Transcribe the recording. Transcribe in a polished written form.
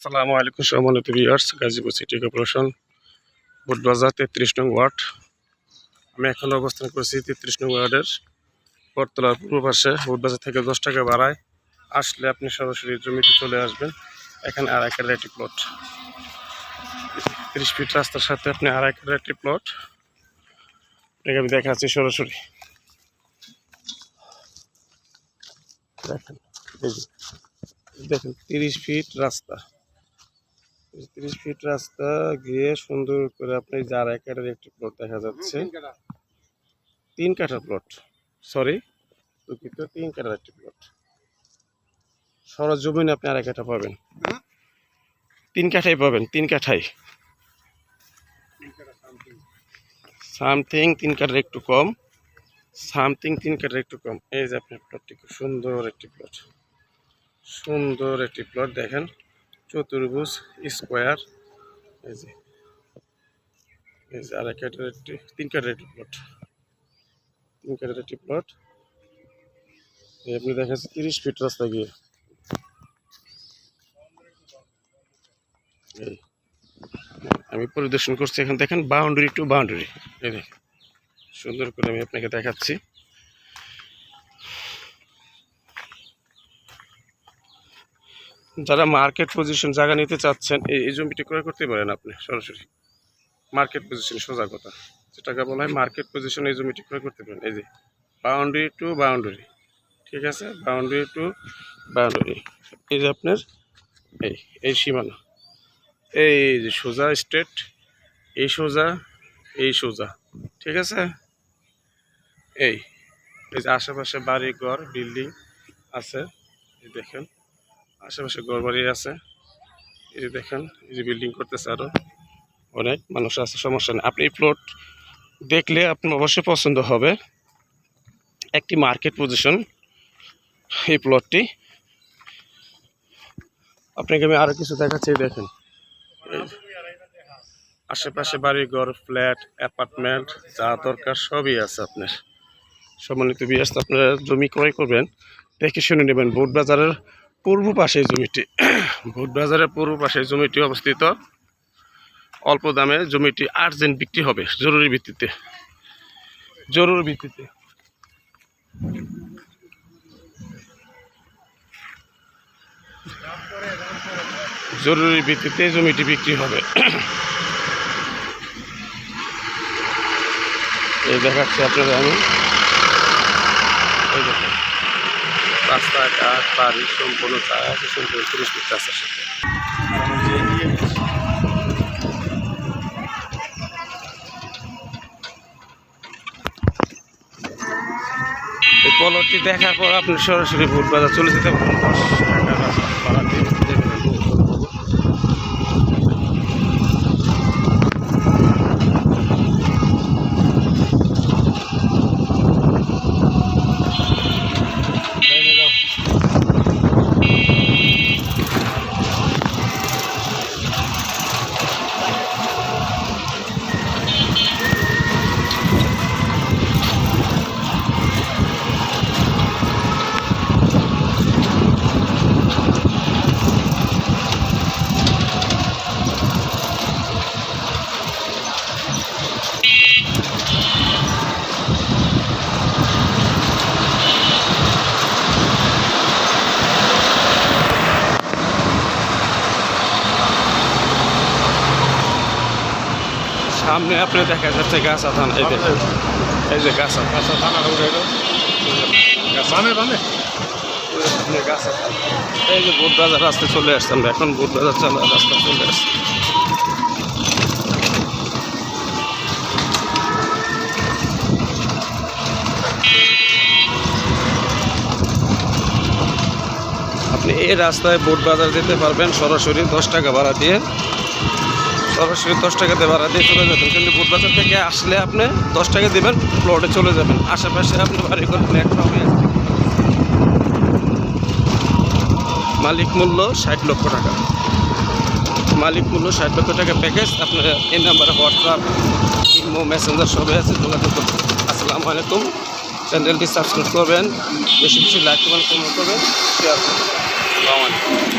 আসসালামু আলাইকুম সম্মানিত ভিউয়ার্স, গাজীপুর সিটি কর্পোরেশন বুটবাজার 33 নং ওয়ার্ড। আমি এখন অবস্থান করছি 33 নং ওয়ার্ডের বটতলার পূর্ব পাশে। বুটবাজার থেকে 10 টাকা ভাড়ায় আসলে আপনি সরাসরি জমিতে চলে আসবেন। এখানে আর একের একটি প্লট, 30 ফিট রাস্তার সাথে আপনি আর একের একটি প্লট। এটাকে আমি দেখাচ্ছি সরাসরি, দেখেন। এই যে দেখেন 30 ফিট রাস্তা, 30 ফিট রাস্তা গিয়ে সুন্দর করে আপনি যার একের একটি প্লট দেখা যাচ্ছে। 3 কাঠার প্লট, সরি দুঃখিত, 3 কাঠার একটি প্লট। সরজমিনে আপনি আর এক কাঠা পাবেন, 3 কাঠাই পাবেন, 3 কাঠাই সামথিং 3 কাঠার একটু কম, সামথিং 3 কাঠার একটু কম। এই যে আপনার প্লটটি, খুব সুন্দর একটি প্লট, সুন্দর একটি প্লট। দেখেন চতুর্ভুজ স্কোয়ার। এই যে আর এক কাঠার একটি 3 কাঠার একটি প্লট, 3 কাঠার একটি প্লট। আপনি দেখাচ্ছি 30 ফিট রাস্তা গিয়ে। এই আমি পরিদর্শন করছি, এখন দেখেন বাউন্ডারি টু বাউন্ডারি। এই দেখেন সুন্দর করে আমি আপনাকে দেখাচ্ছি। যারা মার্কেট পজিশন জায়গা নিতে চাচ্ছেন এই জমিটি ক্রয় করতে পারেন আপনি সরাসরি। মার্কেট পজিশন, সোজা কথা যেটাকে বলা হয় মার্কেট পজিশন, এই জমিটি ক্রয় করতে পারেন। এই যে বাউন্ডারি টু বাউন্ডারি, ঠিক আছে, বাউন্ডারি টু বাউন্ডারি। এই যে আপনার এই সীমানা, এই যে সোজা স্ট্রেট, এই সোজা, এই সোজা, ঠিক আছে। এই যে আশেপাশে বাড়ি ঘর বিল্ডিং আছে, এই দেখেন আশেপাশে ঘর বাড়ি আছে। এই যে দেখেন, এই যে বিল্ডিং করতেছে, আরো অনেক মানুষ আছে, সমস্যা নেই। আপনি এই প্লট দেখলে আপনার অবশ্যই পছন্দ হবে। একটি মার্কেট পজিশন এই প্লটটি। আপনাকে আমি আরো কিছু দেখাচ্ছি, দেখেন আশেপাশে বাড়ি ঘর, ফ্ল্যাট, অ্যাপার্টমেন্ট, যা দরকার সবই আছে আপনার। সম্মানিত ভিউয়ার্স, আপনারা জমি ক্রয় করবেন দেখে শুনে নেবেন। বুটবাজারের পূর্ব পাশে জমিটি, বুটবাজারের পূর্ব পাশে জমিটি অবস্থিত। অল্প দামে জমিটি আর্জেন্ট বিক্রি হবে, জরুরি ভিত্তিতে, জরুরি ভিত্তিতে। জরুরি ভিত্তিতে জমিটি বিক্রি হবে। এই দেখাচ্ছি আপনাদের আমি। এই দেখেন রাস্তাঘাট বাড়ি সম্পূর্ণ জায়গা আছে, সম্পূর্ণ 30 ফিট রাস্তার সাথে। এই প্লটটি দেখার পর আপনি সরাসরি বুটবাজার চলে যেতে পারেন। 10 টাকা ভাড়া দিয়ে সামনে আপনি দেখা যাচ্ছে গাছা থানা। এই দেখেন, এই যে গাছা থানা, এই যে বুটবাজার রাস্তায় চলে আসছে। আমরা এখন বুটবাজার চলার রাস্তা চলে আসছে। আপনি এই রাস্তায় বুটবাজার যেতে পারবেন সরাসরি 10 টাকা ভাড়া দিয়ে, সরাসরি 10 টাকাতে ভাড়া দিয়ে চলে যাবেন। কিন্তু বুটবাজার থেকে আসলে আপনি 10 টাকা দেবেন, প্লটে চলে যাবেন। আশেপাশে আপনি বাড়ি করে ফ্ল্যাট পাবেন। মালিক মূল্য 60 লক্ষ টাকা, মালিক মূল্য 60 লক্ষ টাকা প্যাকেজ। আপনার এই নাম্বারে হোয়াটসঅ্যাপ, ইমো, মেসেঞ্জার সবই আছে, যোগাযোগ করবেন। আসসালামু আলাইকুম। চ্যানেলটি সাবস্ক্রাইব করবেন, বেশি বেশি লাইক করবেন, কমেন্ট করবেন, শেয়ার করবেন। আসসালামু আলাইকুম।